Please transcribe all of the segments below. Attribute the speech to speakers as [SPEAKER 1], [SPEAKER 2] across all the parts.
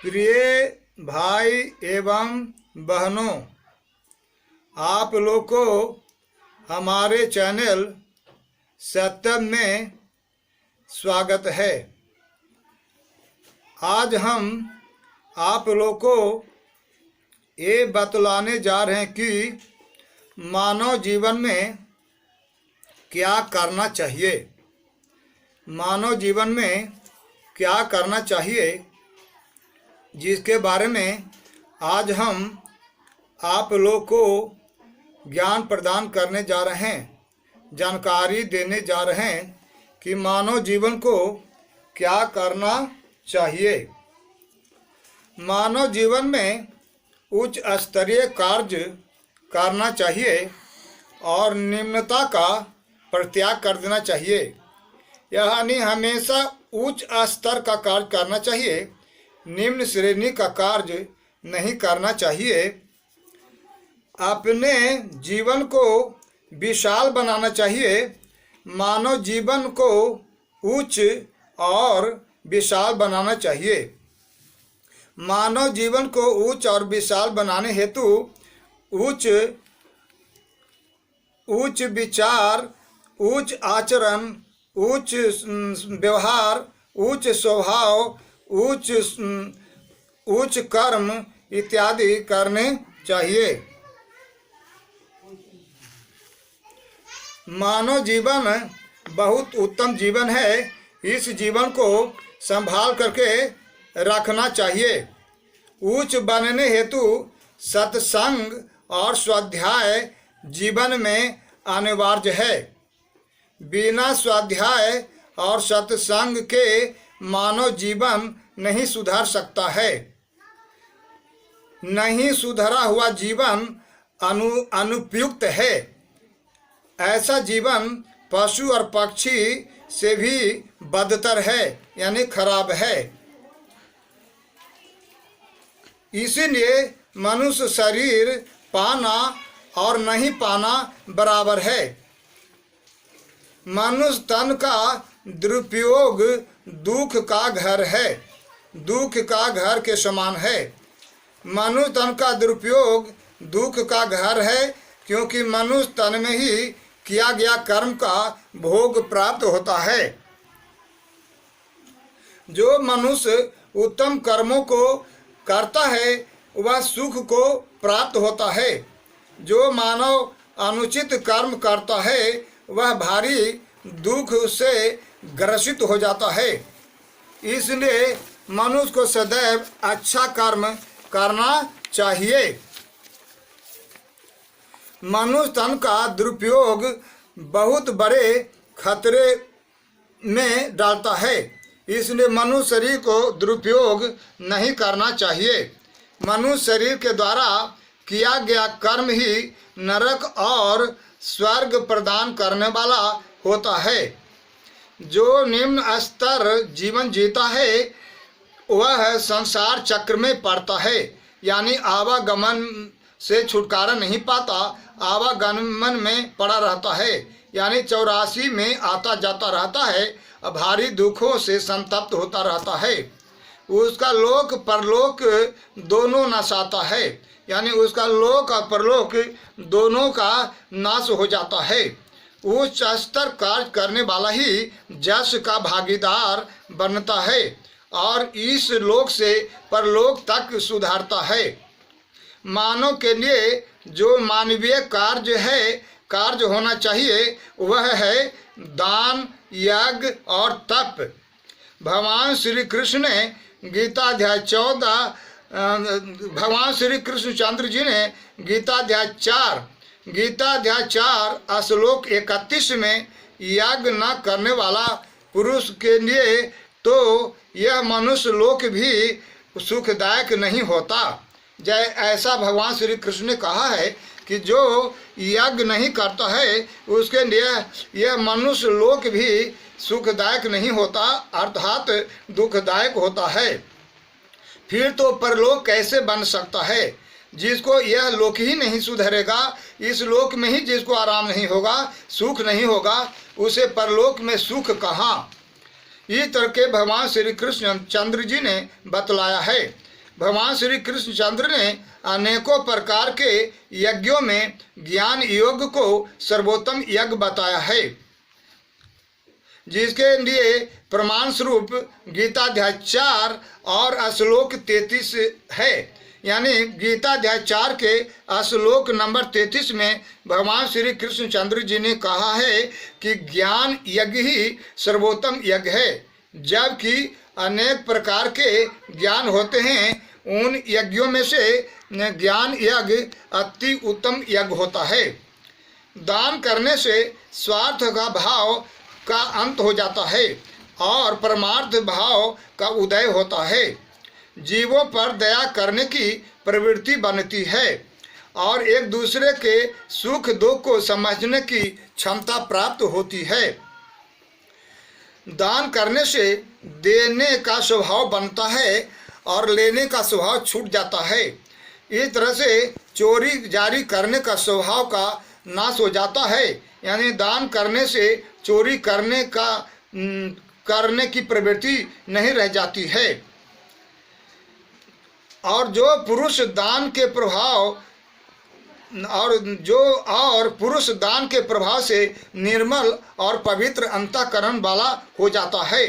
[SPEAKER 1] प्रिय भाई एवं बहनों, आप लोग को हमारे चैनल सत्यम में स्वागत है। आज हम आप लोग को ये बतलाने जा रहे हैं कि मानव जीवन में क्या करना चाहिए। मानव जीवन में क्या करना चाहिए, जिसके बारे में आज हम आप लोग को ज्ञान प्रदान करने जा रहे हैं, जानकारी देने जा रहे हैं कि मानव जीवन को क्या करना चाहिए। मानव जीवन में उच्च स्तरीय कार्य करना चाहिए और निम्नता का परित्याग कर देना चाहिए। यानी हमेशा उच्च स्तर का कार्य करना चाहिए, निम्न श्रेणी का कार्य नहीं करना चाहिए। अपने जीवन को विशाल बनाना चाहिए। मानव जीवन को उच्च और विशाल बनाना चाहिए। मानव जीवन को उच्च और विशाल बनाने हेतु उच्च विचार, उच्च आचरण, उच्च व्यवहार, उच्च स्वभाव, उच्च कर्म इत्यादि करने चाहिए। मानव जीवन बहुत उत्तम जीवन है। इस जीवन को संभाल करके रखना चाहिए। उच्च बनने हेतु सत्संग और स्वाध्याय जीवन में अनिवार्य है। बिना स्वाध्याय और सत्संग के मानव जीवन नहीं सुधर सकता है। नहीं सुधरा हुआ जीवन अनुपयुक्त है। ऐसा जीवन पशु और पक्षी से भी बदतर है, यानी खराब है। इसीलिए मनुष्य शरीर पाना और नहीं पाना बराबर है। मनुष्य तन का दुरुपयोग दुख का घर है, दुख का घर के समान है। मनुष्य तन का दुरुपयोग दुख का घर है, क्योंकि मनुष्य तन में ही किया गया कर्म का भोग प्राप्त होता है। जो मनुष्य उत्तम कर्मों को करता है वह सुख को प्राप्त होता है। जो मानव अनुचित कर्म करता है वह भारी दुख से ग्रसित हो जाता है। इसलिए मनुष्य को सदैव अच्छा कर्म करना चाहिए। मनुष्य तन का दुरुपयोग बहुत बड़े खतरे में डालता है। इसलिए मनुष्य शरीर को दुरुपयोग नहीं करना चाहिए। मनुष्य शरीर के द्वारा किया गया कर्म ही नरक और स्वर्ग प्रदान करने वाला होता है। जो निम्न स्तर जीवन जीता है वह संसार चक्र में पड़ता है, यानी आवागमन से छुटकारा नहीं पाता, आवागमन में पड़ा रहता है, यानी 84 में आता जाता रहता है, भारी दुखों से संतप्त होता रहता है। उसका लोक परलोक दोनों नशाता है, यानी उसका लोक और परलोक दोनों का नाश हो जाता है। उच्च स्तर कार्य करने वाला ही यश का भागीदार बनता है और इस लोक से परलोक तक सुधारता है। मानव के लिए जो मानवीय कार्य होना चाहिए वह है दान, यज्ञ और तप। भगवान श्री कृष्ण ने गीता अध्याय 14 भगवान श्री कृष्णचंद्र जी ने गीता अध्याय 4 श्लोक 31 में यज्ञ न करने वाला पुरुष के लिए तो यह मनुष्य लोक भी सुखदायक नहीं होता। ऐसा भगवान श्री कृष्ण ने कहा है कि जो यज्ञ नहीं करता है उसके लिए यह मनुष्य लोक भी सुखदायक नहीं होता, अर्थात दुखदायक होता है। फिर तो परलोक कैसे बन सकता है? जिसको यह लोक ही नहीं सुधरेगा, इस लोक में ही जिसको आराम नहीं होगा, सुख नहीं होगा, उसे परलोक में सुख कहाँ? इस तरह के भगवान श्री कृष्ण चंद्र जी ने बतलाया है। भगवान श्री कृष्णचंद्र ने अनेकों प्रकार के यज्ञों में ज्ञान योग को सर्वोत्तम यज्ञ बताया है, जिसके लिए प्रमाण स्वरूप गीता अध्याय 4 और श्लोक 33 है। यानी गीता अध्याय 4 के श्लोक नंबर 33 में भगवान श्री कृष्णचंद्र जी ने कहा है कि ज्ञान यज्ञ ही सर्वोत्तम यज्ञ है, जबकि अनेक प्रकार के ज्ञान होते हैं। उन यज्ञों में से ज्ञान यज्ञ अति उत्तम यज्ञ होता है। दान करने से स्वार्थ का भाव का अंत हो जाता है और परमार्थ भाव का उदय होता है। जीवों पर दया करने की प्रवृत्ति बनती है और एक दूसरे के सुख दुख को समझने की क्षमता प्राप्त होती है। दान करने से देने का स्वभाव बनता है और लेने का स्वभाव छूट जाता है। इस तरह से चोरी जारी करने का स्वभाव का नाश हो जाता है। यानी दान करने से चोरी करने की प्रवृत्ति नहीं रह जाती है। और जो पुरुष दान के प्रभाव से निर्मल और पवित्र अंतःकरण वाला हो जाता है।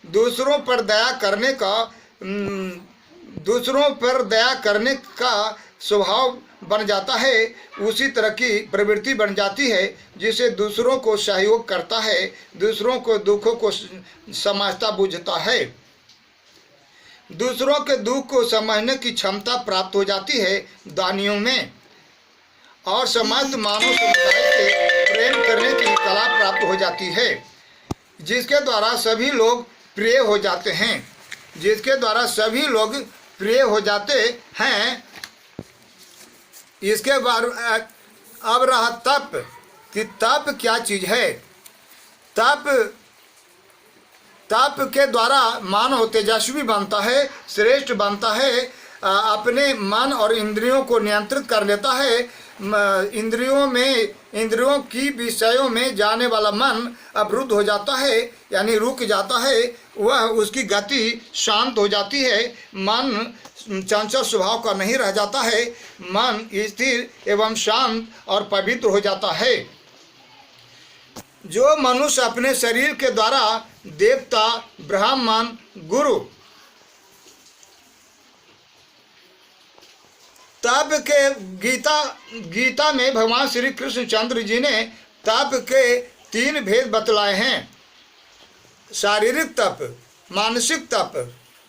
[SPEAKER 1] दूसरों पर दया करने का स्वभाव बन जाता है, उसी तरह की प्रवृत्ति बन जाती है जिसे दूसरों को सहयोग करता है, दूसरों को दुखों को समझता बुझता है, दूसरों के दुख को समझने की क्षमता प्राप्त हो जाती है दानियों में, और समस्त मानव समुदाय से प्रेम करने की कला प्राप्त हो जाती है, जिसके द्वारा सभी लोग प्रिय हो जाते हैं। इसके बाद अब रहा तप, कि तप क्या चीज है। तप के द्वारा मानव तेजस्वी बनता है, श्रेष्ठ बनता है, अपने मन और इंद्रियों को नियंत्रित कर लेता है। इंद्रियों की विषयों में जाने वाला मन अवरुद्ध हो जाता है, यानी रुक जाता है, वह उसकी गति शांत हो जाती है। मन चंचल स्वभाव का नहीं रह जाता है, मन स्थिर एवं शांत और पवित्र हो जाता है। जो मनुष्य अपने शरीर के द्वारा देवता, ब्राह्मण, गुरु, तप के गीता में भगवान श्री कृष्णचंद्र जी ने तप के 3 भेद बतलाए हैं: शारीरिक तप, मानसिक तप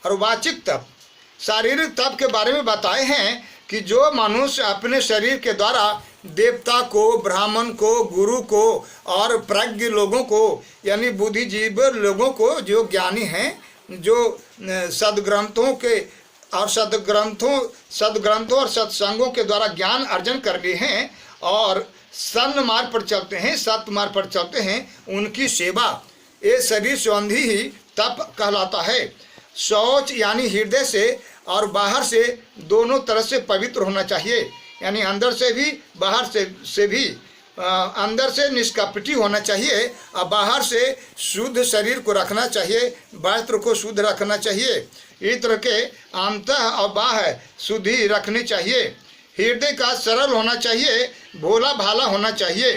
[SPEAKER 1] और वाचिक तप। शारीरिक तप के बारे में बताए हैं कि जो मनुष्य अपने शरीर के द्वारा देवता को, ब्राह्मण को, गुरु को और प्रज्ञ लोगों को, यानी बुद्धिजीवी लोगों को, जो ज्ञानी हैं, जो सदग्रंथों और सत्संगों के द्वारा ज्ञान अर्जन कर लिए हैं और सन्न मार्ग पर चलते हैं, सत्य मार्ग पर चलते हैं, उनकी सेवा, ये शरीर संबंधी ही तप कहलाता है। शौच यानी हृदय से और बाहर से दोनों तरह से पवित्र होना चाहिए, यानी अंदर से भी बाहर से भी। अंदर से निष्कपटी होना चाहिए और बाहर से शुद्ध शरीर को रखना चाहिए, वस्त्र को शुद्ध रखना चाहिए। इस तरह के अंतः और बाह्य शुद्धि रखनी चाहिए। हृदय का सरल होना चाहिए, भोला भाला होना चाहिए।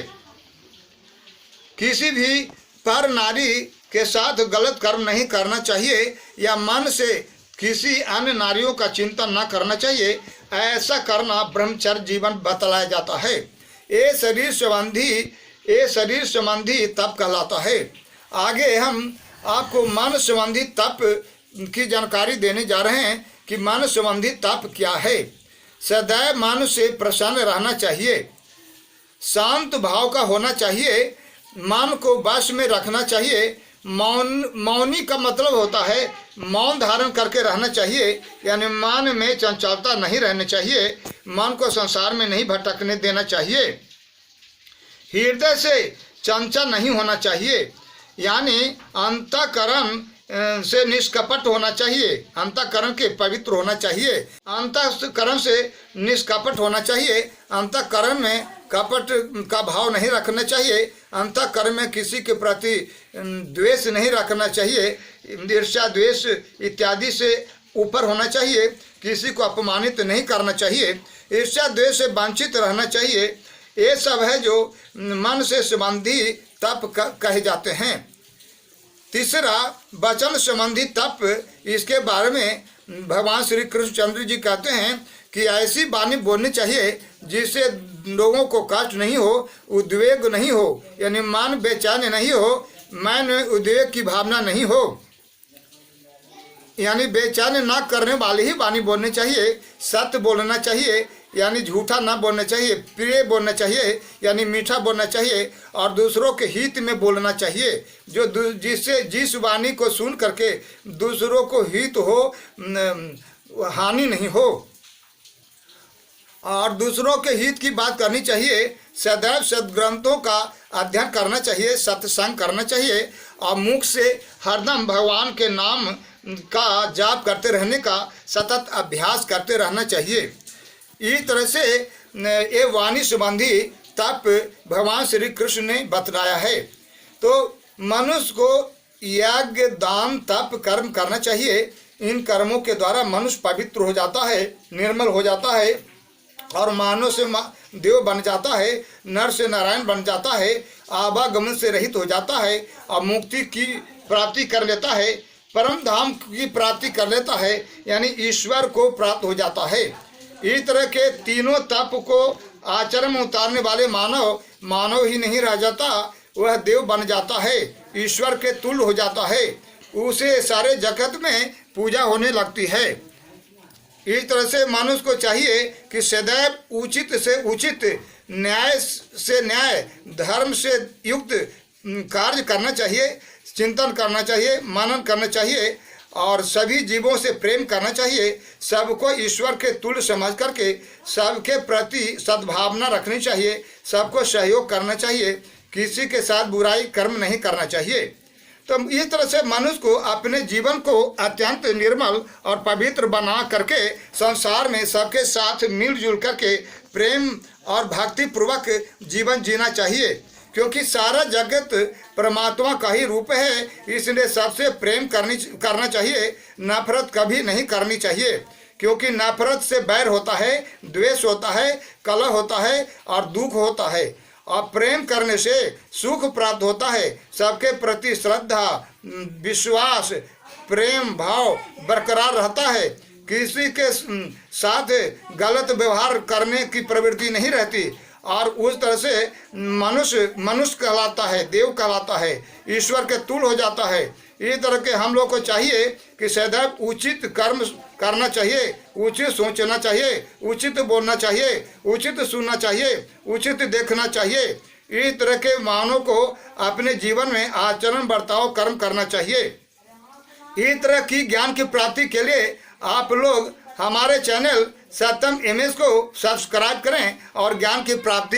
[SPEAKER 1] किसी भी पर नारी के साथ गलत कर्म नहीं करना चाहिए या मन से किसी अन्य नारियों का चिंतन न करना चाहिए। ऐसा करना ब्रह्मचर्य जीवन बतलाया जाता है। ये शरीर संबंधी तप कहलाता है। आगे हम आपको मन संबंधी तप की जानकारी देने जा रहे हैं कि मन संबंधी तप क्या है। सदैव मन से प्रसन्न रहना चाहिए, शांत भाव का होना चाहिए, मन को वश में रखना चाहिए। मौनी का मतलब होता है मौन धारण करके रहना चाहिए, यानी मन में चंचलता नहीं रहनी चाहिए, मन को संसार में नहीं भटकने देना चाहिए। हृदय से चंचल नहीं होना चाहिए, यानी अंतःकरण से निष्कपट होना चाहिए, अंतःकरण के पवित्र होना चाहिए, अंतःकरण से निष्कपट होना चाहिए। अंतःकरण में कपट का भाव नहीं रखना चाहिए, अंतःकरण में किसी के प्रति द्वेष नहीं रखना चाहिए, ईर्ष्या द्वेष इत्यादि से ऊपर होना चाहिए। किसी को अपमानित नहीं करना चाहिए, ईर्ष्या द्वेष से वंचित रहना चाहिए। ये सब है जो मन से संबंधी तप कहे जाते हैं। तीसरा वचन संबंधी तप, इसके बारे में भगवान श्री कृष्णचंद्र जी कहते हैं कि ऐसी वाणी बोलनी चाहिए जिससे लोगों को कष्ट नहीं हो, उद्वेग नहीं हो, यानी मन बेचैन नहीं हो, मन में उद्वेग की भावना नहीं हो, यानी बेचैन ना करने वाली ही वाणी बोलनी चाहिए। सत्य बोलना चाहिए, यानी झूठा ना बोलना चाहिए। प्रिय बोलना चाहिए, यानी मीठा बोलना चाहिए। और दूसरों के हित में बोलना चाहिए, जो जिससे जिस वाणी को सुन करके दूसरों को हित हो, हानि नहीं हो। और दूसरों के हित की बात करनी चाहिए। सदैव सद्ग्रंथों का अध्ययन करना चाहिए, सत्संग करना चाहिए और मुख से हरदम भगवान के नाम का जाप करते रहने का सतत अभ्यास करते रहना चाहिए। इस तरह से ये वाणी संबंधी तप भगवान श्री कृष्ण ने बतलाया है। तो मनुष्य को यज्ञ, दान, तप, कर्म करना चाहिए। इन कर्मों के द्वारा मनुष्य पवित्र हो जाता है, निर्मल हो जाता है और मानव से देव बन जाता है, नर से नारायण बन जाता है, आवागमन से रहित हो जाता है और मुक्ति की प्राप्ति कर लेता है, परम धाम की प्राप्ति कर लेता है, यानी ईश्वर को प्राप्त हो जाता है। इस तरह के तीनों तप को आचरण में उतारने वाले मानव ही नहीं रह जाता, वह देव बन जाता है, ईश्वर के तुल्य हो जाता है, उसे सारे जगत में पूजा होने लगती है। इस तरह से मनुष्य को चाहिए कि सदैव उचित से उचित, न्याय से न्याय, धर्म से युक्त कार्य करना चाहिए, चिंतन करना चाहिए, मनन करना चाहिए और सभी जीवों से प्रेम करना चाहिए। सबको ईश्वर के तुल्य समझ करके सबके प्रति सद्भावना रखनी चाहिए, सबको सहयोग करना चाहिए, किसी के साथ बुराई कर्म नहीं करना चाहिए। तो इस तरह से मनुष्य को अपने जीवन को अत्यंत निर्मल और पवित्र बना करके संसार में सबके साथ मिलजुल करके प्रेम और भक्ति पूर्वक जीवन जीना चाहिए, क्योंकि सारा जगत परमात्मा का ही रूप है। इसलिए सबसे प्रेम करना चाहिए, नफरत कभी नहीं करनी चाहिए, क्योंकि नफरत से बैर होता है, द्वेष होता है, कलह होता है और दुख होता है। और प्रेम करने से सुख प्राप्त होता है, सबके प्रति श्रद्धा, विश्वास, प्रेम भाव बरकरार रहता है, किसी के साथ गलत व्यवहार करने की प्रवृत्ति नहीं रहती और उस तरह से मनुष्य कहलाता है, देव कहलाता है, ईश्वर के तुल्य हो जाता है। इस तरह के हम लोग को चाहिए कि सदैव उचित कर्म करना चाहिए, उचित सोचना चाहिए, उचित बोलना चाहिए, उचित सुनना चाहिए, उचित देखना चाहिए। इस तरह के मानव को अपने जीवन में आचरण, बर्ताव, कर्म करना चाहिए। इस तरह की ज्ञान की प्राप्ति के लिए आप लोग हमारे चैनल सत्यम इमेज को सब्सक्राइब करें और ज्ञान की प्राप्ति